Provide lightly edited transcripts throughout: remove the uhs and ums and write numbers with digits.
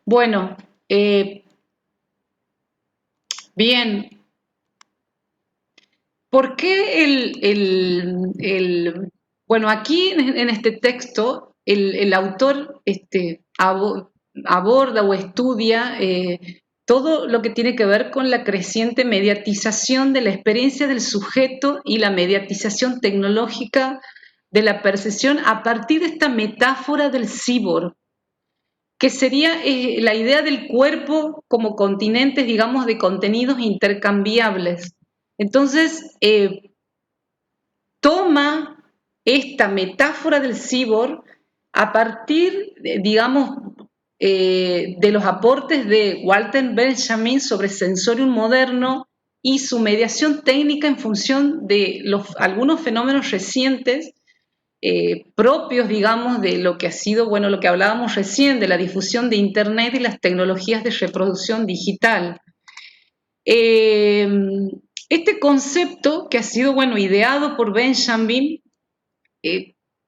Bueno, bien, ¿por qué bueno, aquí en este texto el autor aborda o estudia todo lo que tiene que ver con la creciente mediatización de la experiencia del sujeto y la mediatización tecnológica de la percepción a partir de esta metáfora del cyborg, que sería la idea del cuerpo como continentes, digamos, de contenidos intercambiables. Entonces, toma esta metáfora del cyborg a partir, digamos, de los aportes de Walter Benjamin sobre sensorium moderno y su mediación técnica en función de algunos fenómenos recientes propios, digamos, de lo que ha sido, bueno, lo que hablábamos recién, de la difusión de Internet y las tecnologías de reproducción digital. Eh, este concepto que ha sido, bueno, ideado por Benjamin,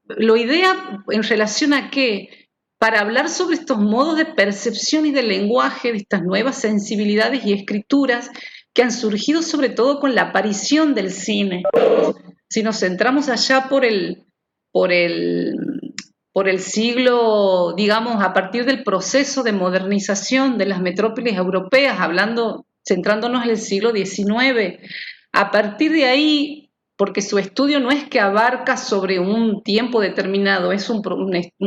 lo idea en relación a qué, para hablar sobre estos modos de percepción y de lenguaje, de estas nuevas sensibilidades y escrituras que han surgido sobre todo con la aparición del cine. Si nos centramos allá por el, por el siglo, digamos, a partir del proceso de modernización de las metrópolis europeas, centrándonos en el siglo XIX, a partir de ahí, porque su estudio no es que abarca sobre un tiempo determinado, es un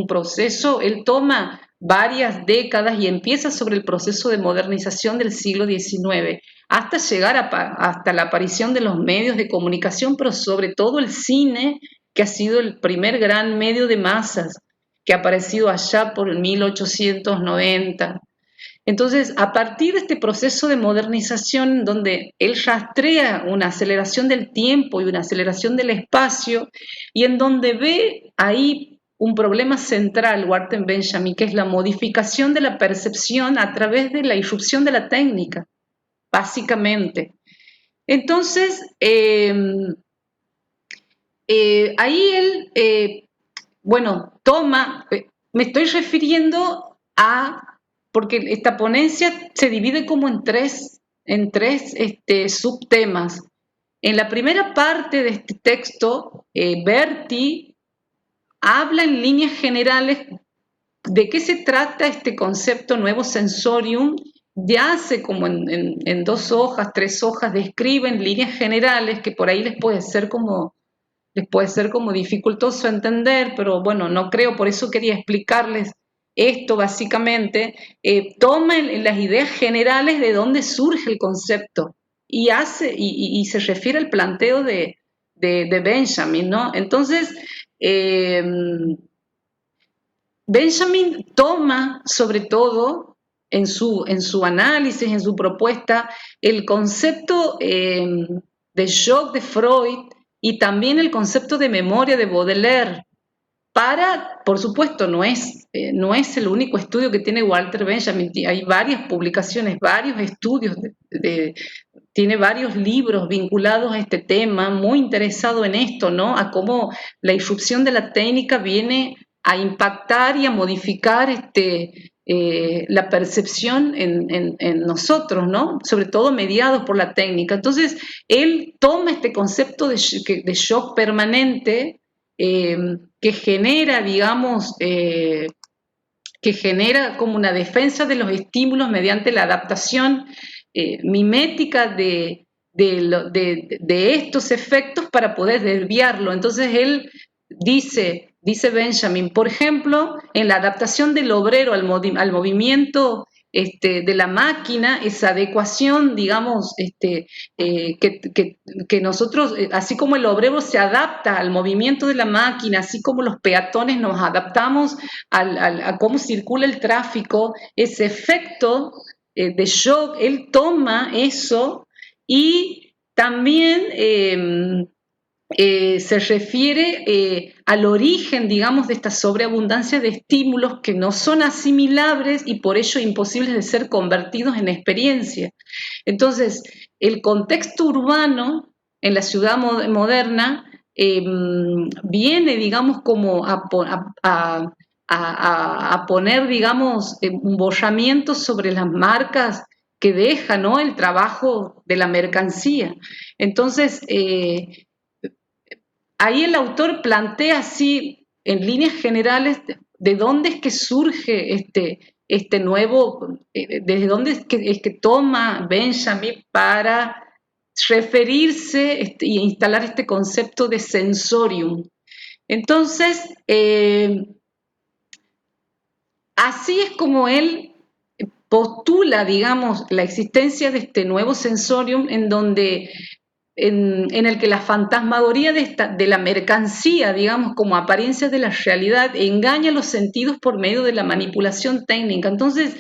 proceso, él toma varias décadas y empieza sobre el proceso de modernización del siglo XIX hasta llegar hasta la aparición de los medios de comunicación, pero sobre todo el cine, que ha sido el primer gran medio de masas, que ha aparecido allá por el 1890. Entonces, a partir de este proceso de modernización, donde él rastrea una aceleración del tiempo y una aceleración del espacio, y en donde ve ahí un problema central, Walter Benjamin, que es la modificación de la percepción a través de la irrupción de la técnica, básicamente. Entonces, ahí él, bueno, me estoy refiriendo a, porque esta ponencia se divide como en tres subtemas. En la primera parte de este texto, Berti habla en líneas generales de qué se trata este concepto nuevo sensorium. Ya hace como en 2 hojas, 3 hojas, describe en líneas generales que por ahí les puede ser como dificultoso entender, pero bueno, no creo, por eso quería explicarles esto básicamente. Toma en las ideas generales de dónde surge el concepto y se refiere al planteo de Benjamin, ¿no? Entonces, eh, Benjamin toma sobre todo en su análisis, en su propuesta, el concepto de shock de Freud y también el concepto de memoria de Baudelaire. Por supuesto, no es el único estudio que tiene Walter Benjamin, hay varias publicaciones, varios estudios, tiene varios libros vinculados a este tema, muy interesado en esto, ¿no? A cómo la irrupción de la técnica viene a impactar y a modificar la percepción en nosotros, ¿no? Sobre todo mediados por la técnica. Entonces, él toma este concepto de shock permanente eh, que genera, digamos, que genera como una defensa de los estímulos mediante la adaptación mimética de estos efectos para poder desviarlo. Entonces él dice Benjamin, por ejemplo, en la adaptación del obrero al movimiento de la máquina, esa adecuación, digamos, que nosotros, así como el obrero se adapta al movimiento de la máquina, así como los peatones nos adaptamos a cómo circula el tráfico, ese efecto de shock, él toma eso y también se refiere al origen, digamos, de esta sobreabundancia de estímulos que no son asimilables y por ello imposibles de ser convertidos en experiencia. Entonces, el contexto urbano en la ciudad moderna viene, digamos, como a poner, digamos, embollamientos sobre las marcas que deja, ¿no?, el trabajo de la mercancía. Entonces, ahí el autor plantea así, en líneas generales, de dónde es que surge este nuevo, desde dónde es que toma Benjamin para referirse e instalar este concepto de sensorium. Entonces, así es como él postula, digamos, la existencia de este nuevo sensorium en donde en el que la fantasmagoría de la mercancía, digamos, como apariencia de la realidad, engaña los sentidos por medio de la manipulación técnica. Entonces,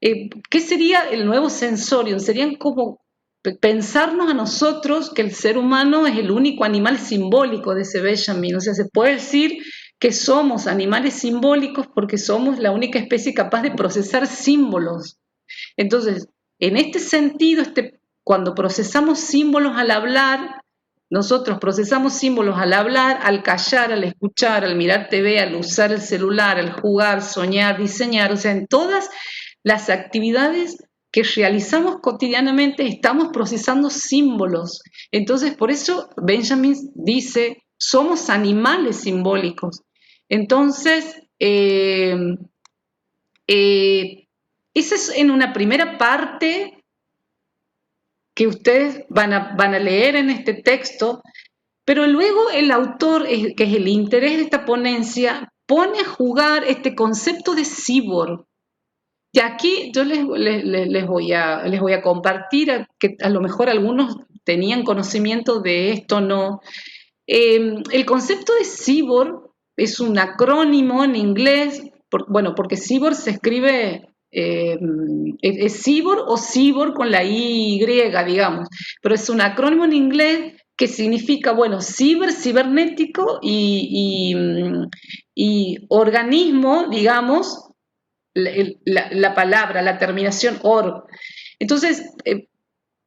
¿qué sería el nuevo sensorium? Serían como pensarnos a nosotros que el ser humano es el único animal simbólico de ese Benjamin. O sea, se puede decir que somos animales simbólicos porque somos la única especie capaz de procesar símbolos. Entonces, en este sentido, cuando procesamos símbolos al hablar, nosotros procesamos símbolos al hablar, al callar, al escuchar, al mirar TV, al usar el celular, al jugar, soñar, diseñar, o sea, en todas las actividades que realizamos cotidianamente estamos procesando símbolos. Entonces, por eso Benjamin dice, somos animales simbólicos. Entonces, esa es en una primera parte que ustedes van a leer en este texto, pero luego el autor, que es el interés de esta ponencia, pone a jugar este concepto de cyborg. Y aquí yo les voy a compartir, que a lo mejor algunos tenían conocimiento de esto, ¿no? El concepto de cyborg es un acrónimo en inglés, porque cyborg se escribe, es cyborg o cyborg con la Y, digamos, pero es un acrónimo en inglés que significa, bueno, cibernético y organismo, digamos, la palabra, la terminación org. Entonces,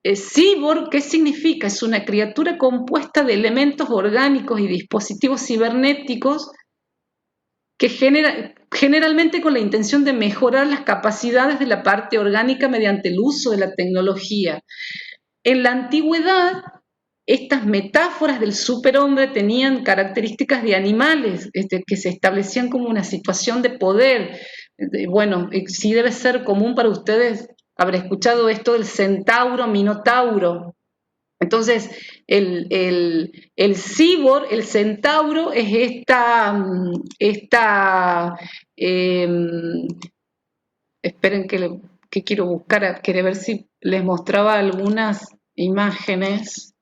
cyborg, ¿qué significa? Es una criatura compuesta de elementos orgánicos y dispositivos cibernéticos que generalmente con la intención de mejorar las capacidades de la parte orgánica mediante el uso de la tecnología. En la antigüedad, estas metáforas del superhombre tenían características de animales, que se establecían como una situación de poder. Bueno, sí debe ser común para ustedes haber escuchado esto del centauro, minotauro. Entonces, el cyborg, el centauro, es esperen que quiero buscar, quería ver si les mostraba algunas imágenes.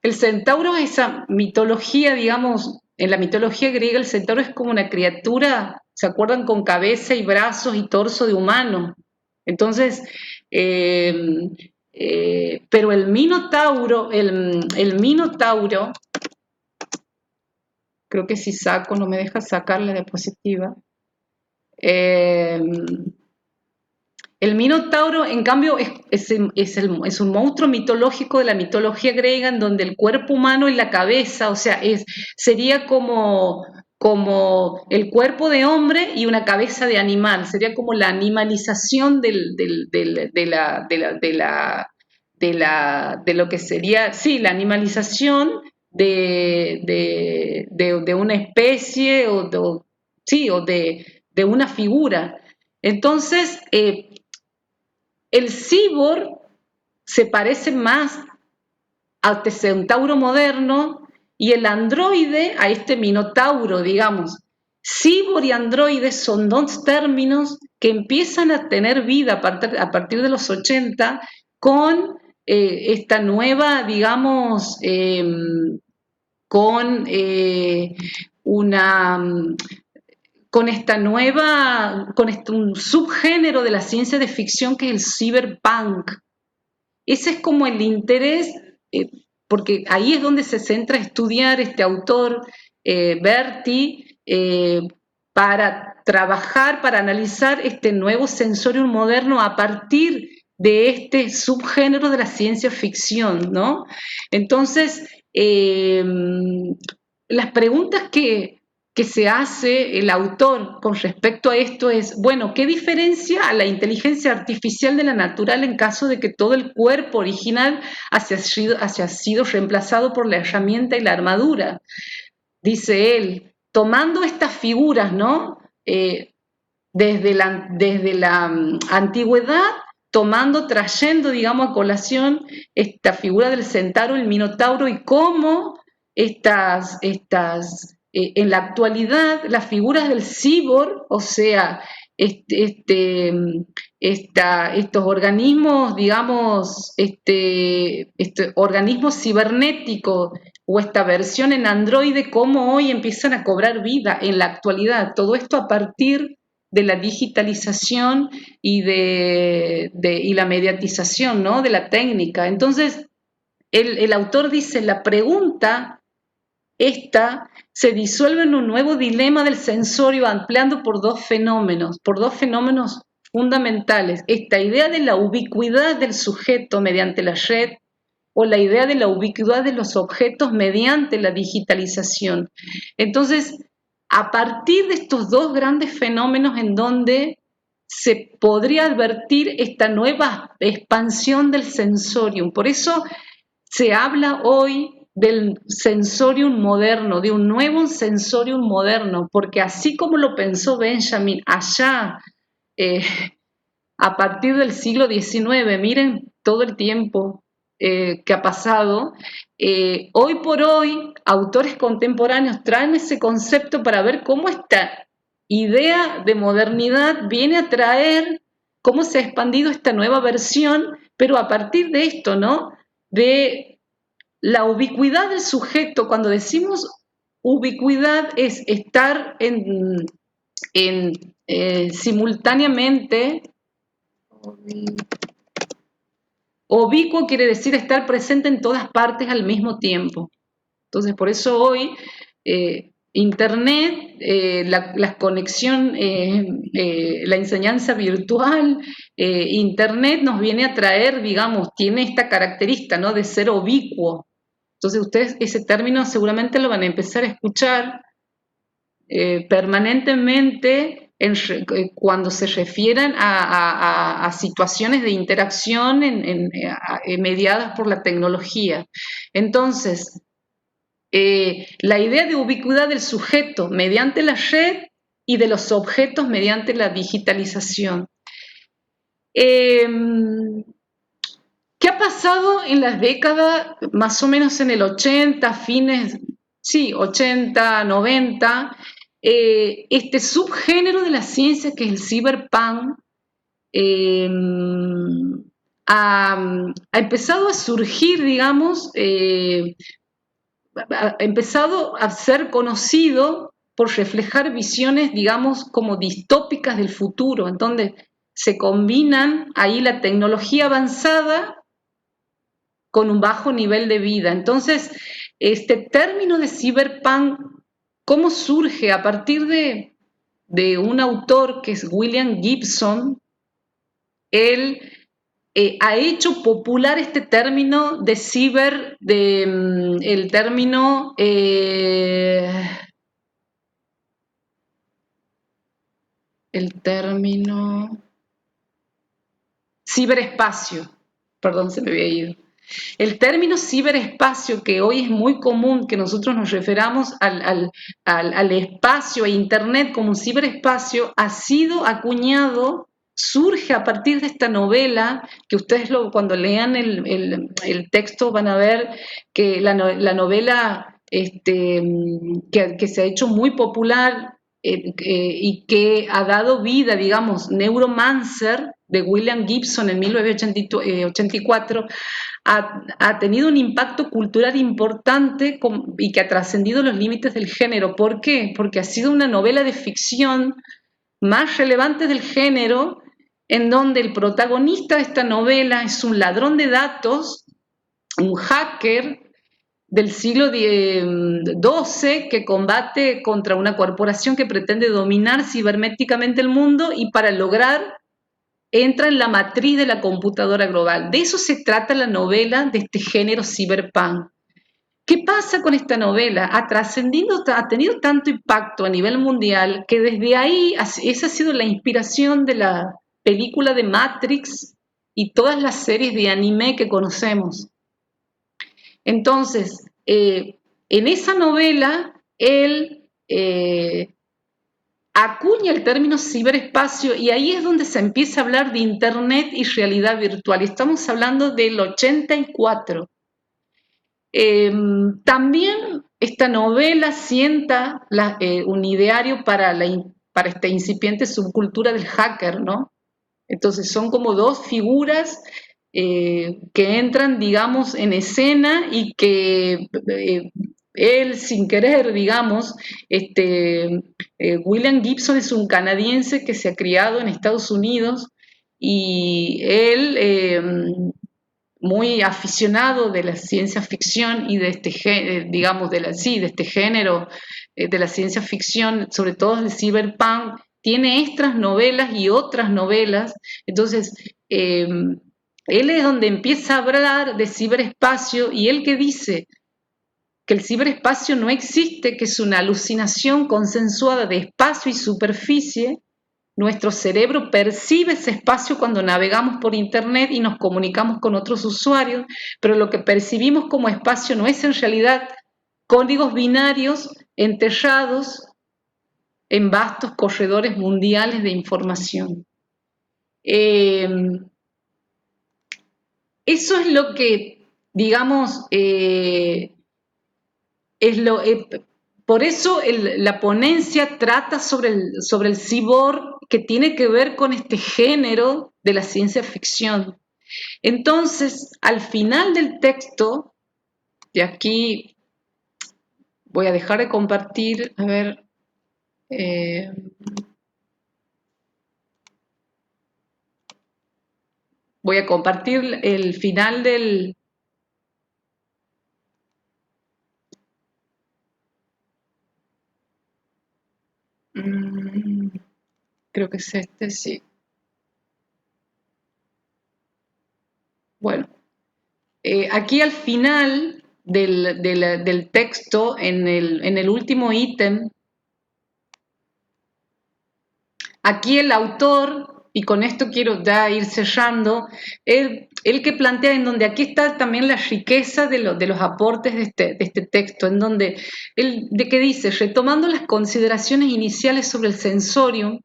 El centauro es esa mitología, digamos, en la mitología griega el centauro es como una criatura, ¿se acuerdan? Con cabeza y brazos y torso de humano. Entonces, pero el minotauro, creo que si saco, no me deja sacar la diapositiva. El minotauro, en cambio, es un monstruo mitológico de la mitología griega en donde el cuerpo humano y la cabeza, o sea, sería como el cuerpo de hombre y una cabeza de animal, sería como la animalización de lo que sería, sí, la animalización de una especie o de una figura. Entonces, el cyborg se parece más al centauro moderno y el androide a este minotauro, digamos. Cyborg y androide son dos términos que empiezan a tener vida a partir de los 80 con esta nueva, digamos, con un subgénero de la ciencia de ficción que es el cyberpunk. Ese es como el interés, porque ahí es donde se centra a estudiar este autor, Berti, para trabajar, para analizar este nuevo sensorium moderno a partir de este subgénero de la ciencia ficción, ¿no? Entonces, las preguntas que se hace el autor con respecto a esto es, bueno, ¿qué diferencia a la inteligencia artificial de la natural en caso de que todo el cuerpo original haya sido reemplazado por la herramienta y la armadura? Dice él, tomando estas figuras, ¿no? Desde la antigüedad, trayendo, digamos, a colación esta figura del centauro, el minotauro, y cómo en la actualidad, las figuras del cyborg, o sea, estos organismos, digamos, organismos cibernéticos o esta versión en androide, cómo hoy empiezan a cobrar vida en la actualidad. Todo esto a partir de la digitalización y la mediatización, ¿no? De la técnica. Entonces, el autor dice, la pregunta esta se disuelve en un nuevo dilema del sensorio ampliando por dos fenómenos fundamentales. Esta idea de la ubicuidad del sujeto mediante la red o la idea de la ubicuidad de los objetos mediante la digitalización. Entonces, a partir de estos dos grandes fenómenos en donde se podría advertir esta nueva expansión del sensorium. Por eso se habla hoy del sensorium moderno, de un nuevo sensorium moderno, porque así como lo pensó Benjamin allá eh, a partir del siglo XIX, miren todo el tiempo que ha pasado, hoy por hoy autores contemporáneos traen ese concepto para ver cómo esta idea de modernidad viene a traer, cómo se ha expandido esta nueva versión, pero a partir de esto, ¿no? De la ubicuidad del sujeto. Cuando decimos ubicuidad es estar simultáneamente. Ubicuo quiere decir estar presente en todas partes al mismo tiempo. Entonces, por eso hoy Internet, la conexión, la enseñanza virtual, Internet nos viene a traer, digamos, tiene esta característica, ¿no? De ser ubicuo. Entonces, ustedes ese término seguramente lo van a empezar a escuchar permanentemente cuando se refieran a situaciones de interacción mediadas por la tecnología. Entonces, la idea de ubicuidad del sujeto mediante la red y de los objetos mediante la digitalización. ¿Qué ha pasado en las décadas, más o menos en el 80, 80, 90? Este subgénero de la ciencia que es el cyberpunk ha empezado a surgir, digamos, ha empezado a ser conocido por reflejar visiones, digamos, como distópicas del futuro, en donde se combinan ahí la tecnología avanzada con un bajo nivel de vida. Entonces, este término de cyberpunk, ¿cómo surge? A partir de un autor que es William Gibson. Él ha hecho popular este término de ciber, el término ciberespacio, perdón, se me había ido. El término ciberespacio, que hoy es muy común que nosotros nos referamos al espacio e Internet como un ciberespacio, ha sido acuñado, surge a partir de esta novela, que ustedes cuando lean el texto van a ver que la novela que se ha hecho muy popular y que ha dado vida, digamos, Neuromancer, de William Gibson en 1984, ha tenido un impacto cultural importante y que ha trascendido los límites del género. ¿Por qué? Porque ha sido una novela de ficción más relevante del género, en donde el protagonista de esta novela es un ladrón de datos, un hacker del siglo XII que combate contra una corporación que pretende dominar cibernéticamente el mundo, y para lograr entra en la matriz de la computadora global. De eso se trata la novela de este género cyberpunk. ¿Qué pasa con esta novela? Ha trascendido, ha tenido tanto impacto a nivel mundial que desde ahí esa ha sido la inspiración de la película de Matrix y todas las series de anime que conocemos. Entonces, en esa novela, él acuña el término ciberespacio y ahí es donde se empieza a hablar de Internet y realidad virtual. Estamos hablando del 84. También esta novela sienta un ideario para esta incipiente subcultura del hacker, ¿no? Entonces son como dos figuras que entran, digamos, en escena y que él sin querer, digamos, William Gibson es un canadiense que se ha criado en Estados Unidos y él muy aficionado de la ciencia ficción y de digamos, de este género de la ciencia ficción, sobre todo el cyberpunk, tiene estas novelas y otras novelas. Entonces, él es donde empieza a hablar de ciberespacio y él que dice que el ciberespacio no existe, que es una alucinación consensuada de espacio y superficie. Nuestro cerebro percibe ese espacio cuando navegamos por Internet y nos comunicamos con otros usuarios, pero lo que percibimos como espacio no es en realidad códigos binarios enterrados en vastos corredores mundiales de información. Eso es lo que, digamos, por eso la ponencia trata sobre el cyborg que tiene que ver con este género de la ciencia ficción. Entonces, al final del texto, de aquí voy a dejar de compartir, a ver, voy a compartir el final del... creo que es este, sí. Bueno, aquí al final del texto, en el último ítem, aquí el autor, y con esto quiero ya ir cerrando, él que plantea en donde aquí está también la riqueza de los aportes de este texto, en donde él de que dice, retomando las consideraciones iniciales sobre el sensorium,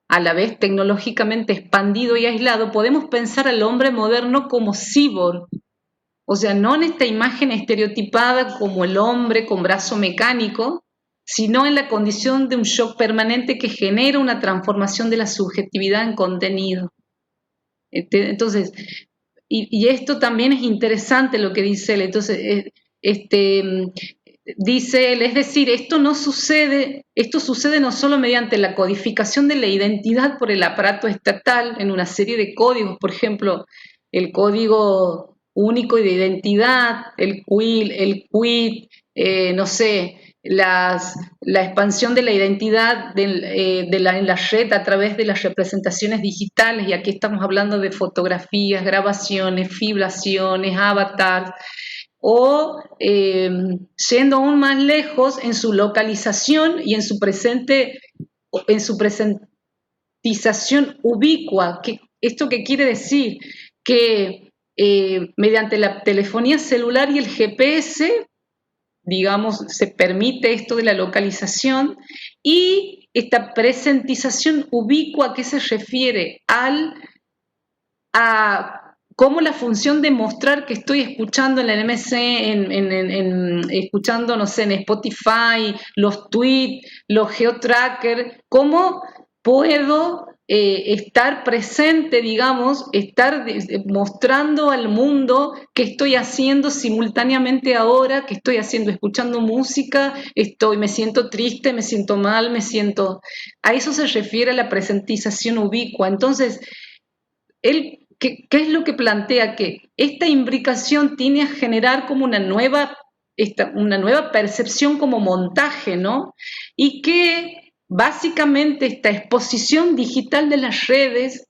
a la vez tecnológicamente expandido y aislado, podemos pensar al hombre moderno como cyborg, o sea, no en esta imagen estereotipada como el hombre con brazo mecánico, sino en la condición de un shock permanente que genera una transformación de la subjetividad en contenido. Entonces, y esto también es interesante lo que dice él. Entonces, dice él, es decir, esto sucede no solo mediante la codificación de la identidad por el aparato estatal en una serie de códigos, por ejemplo, el código único de identidad, el QUIL, el QUID, no sé, la expansión de la identidad en la red a través de las representaciones digitales, y aquí estamos hablando de fotografías, grabaciones, fibraciones, avatars, o yendo aún más lejos en su localización y en su presentización ubicua. ¿Esto qué quiere decir? Que mediante la telefonía celular y el GPS, digamos, se permite esto de la localización y esta presentización ubicua que se refiere a cómo la función de mostrar que estoy escuchando en el MC, escuchando, no sé, en Spotify, los tweets, los geotrackers, cómo puedo estar presente, digamos, estar mostrando al mundo qué estoy haciendo simultáneamente ahora, qué estoy haciendo, escuchando música, me siento triste, me siento mal, a eso se refiere la presentización ubicua. Entonces, ¿qué es lo que plantea? Que esta imbricación tiene a generar como una nueva percepción como montaje, ¿no? Y que básicamente esta exposición digital de las redes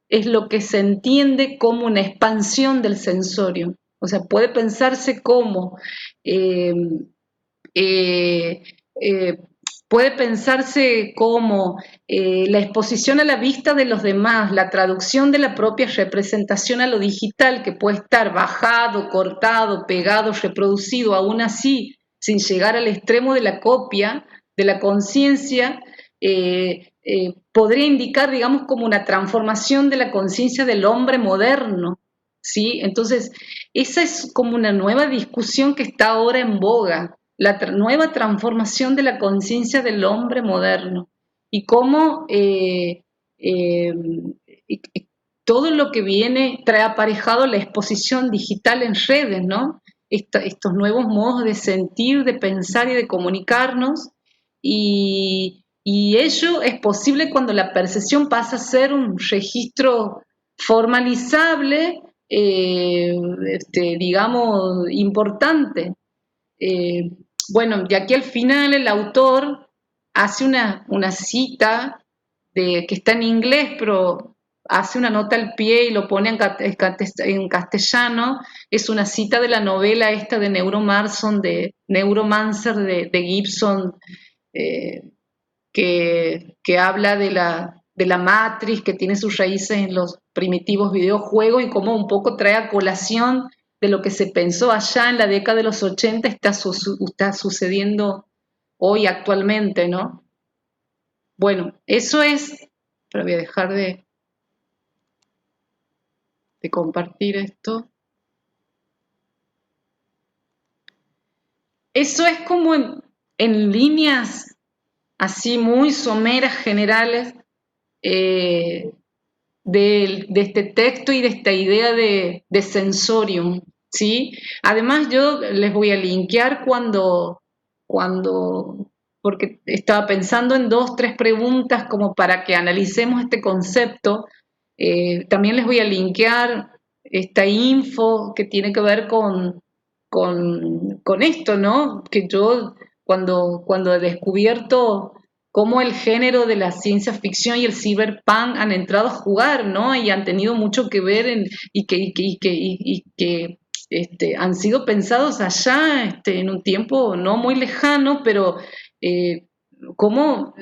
es lo que se entiende como una expansión del sensorio. O sea, puede pensarse como eh, eh, eh, puede pensarse como la exposición a la vista de los demás, la traducción de la propia representación a lo digital, que puede estar bajado, cortado, pegado, reproducido, aún así, sin llegar al extremo de la copia, de la conciencia, podría indicar, digamos, como una transformación de la conciencia del hombre moderno. ¿Sí? Entonces, esa es como una nueva discusión que está ahora en boga, la nueva transformación de la conciencia del hombre moderno y cómo eh, todo lo que viene trae aparejado la exposición digital en redes, ¿no? Estos nuevos modos de sentir, de pensar y de comunicarnos y ello es posible cuando la percepción pasa a ser un registro formalizable, digamos, importante. Eh, bueno, y aquí al final el autor hace una cita que está en inglés, pero hace una nota al pie y lo pone en castellano. Es una cita de la novela esta de Neuromancer de Gibson, eh, que habla de la Matrix, que tiene sus raíces en los primitivos videojuegos y cómo un poco trae a colación de lo que se pensó allá en la década de los 80 está sucediendo hoy actualmente, ¿no? Bueno, eso es, pero voy a dejar de compartir esto. Eso es como en líneas así muy someras, generales, eh, de este texto y de esta idea de sensorium, ¿sí? Además, yo les voy a linkear porque estaba pensando en dos, tres preguntas como para que analicemos este concepto. También les voy a linkear esta info que tiene que ver con esto, ¿no? Que yo cuando he descubierto cómo el género de la ciencia ficción y el cyberpunk han entrado a jugar, ¿no? Y han tenido mucho que ver y que han sido pensados allá en un tiempo no muy lejano, pero eh, cómo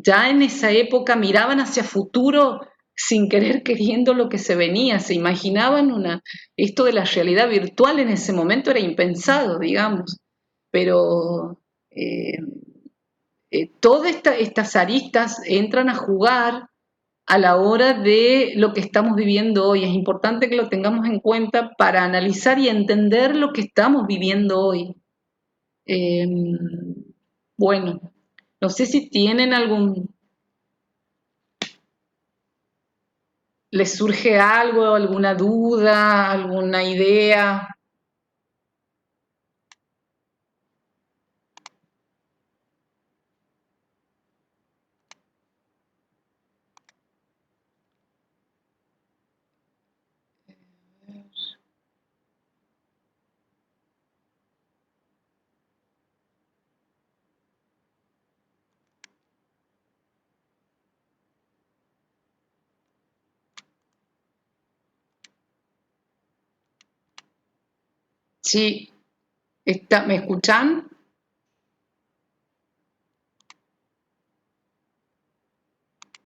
ya en esa época miraban hacia futuro sin querer queriendo lo que se venía, se imaginaban esto de la realidad virtual en ese momento era impensado, digamos, pero eh, todas estas aristas entran a jugar a la hora de lo que estamos viviendo hoy. Es importante que lo tengamos en cuenta para analizar y entender lo que estamos viviendo hoy. Eh, bueno, no sé si tienen les surge algo, alguna duda, alguna idea. Sí, ¿me escuchan?